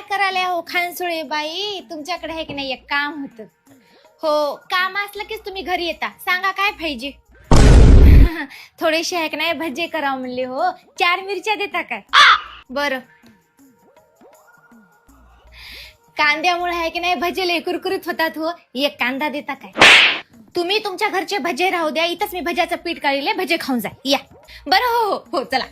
करायला हो खानसोळे बाई, तुमच्याकडे आहे की नाही एक काम होतं. हो, काम असलं कीच तुम्ही घरी येता. सांगा काय पाहिजे? थोडेसे आहे की नाही भजे करा म्हणले हो. 4 मिरच्या देता काय? बरं. कांद्यामुळे आहे की नाही भजे लय कुरकुरीत होतात हो. एक कांदा देता काय? तुम्ही तुमच्या घरचे भजे राहू द्या, इथंच मी भज्याचं पीठ काढले, भजे खाऊन जा या. बरं हो हो हो चला.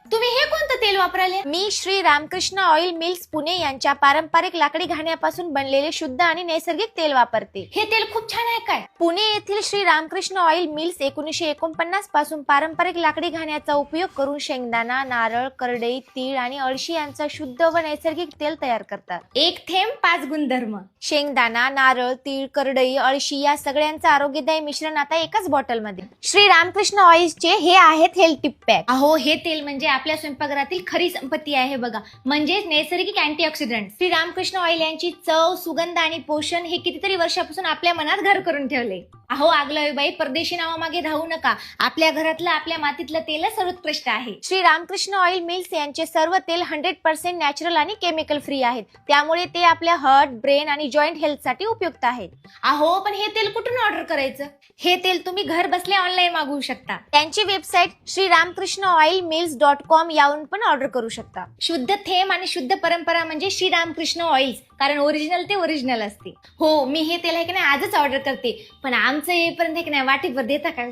तुम्ही हे कोणतं तेल वापराले? मी श्री रामकृष्ण ऑइल मिल्स पुणे यांच्या पारंपरिक लाकडी घाण्यापासून बनलेले शुद्ध आणि नैसर्गिक तेल वापरते. हे तेल खूप छान आहे काय? पुणे येथील श्री रामकृष्ण ऑइल मिल्स 1949 पासून पारंपरिक लाकडी घाण्याचा उपयोग करून शेंगदाणा, नारळ, करडई, तीळ आणि अळशी यांचा शुद्ध व नैसर्गिक तेल तयार करतात. एक थेंब 5 गुणधर्म. शेंगदाणा, नारळ, तीळ, करडई, अळशी या सगळ्यांचं आरोग्यदायी मिश्रण आता एकाच बॉटलमध्ये. श्री रामकृष्ण ऑइलचे हे आहेत हेल्थ टिप पॅक. अहो हे तेल म्हणजे आपल्या स्वयंपाकघरातील खरी संपत्ती आहे बघा, म्हणजेच नैसर्गिक अँटीऑक्सिडंट. श्री रामकृष्ण ऑइल यांची चव, सुगंध आणि पोषण हे कितीतरी वर्षापासून आपल्या मनात घर करून ठेवले. अहो आगलाबाई, परदेशी नावामागे राहू नका. आपल्या घरातलं, आपल्या मातीतलं तेल सर्वोत्कृष्ट आहे. श्री रामकृष्ण ऑइल मिल्स यांचे सर्व तेल 100% नॅचरल आणि केमिकल फ्री आहेत. त्यामुळे ते आपल्या हार्ट, ब्रेन आणि जॉईंट हेल्थसाठी उपयुक्त आहेत. अहो पण हे तेल कुठून ऑर्डर करायचं? हे तेल तुम्ही घर बसल्या ऑनलाईन मागवू शकता. त्यांची वेबसाईट श्रीरामकृष्णऑइलमिल्स.com यावरून पण ऑर्डर करू शकता. शुद्ध थेंब आणि शुद्ध परंपरा म्हणजे श्रीरामकृष्ण ऑइल्स, कारण ओरिजिनल ते ओरिजिनल असते. हो, मी हे तेल आहे की नाही आजच ऑर्डर करते, पण आमचं येईपर्यंत की नाही वाटेवर देता काय?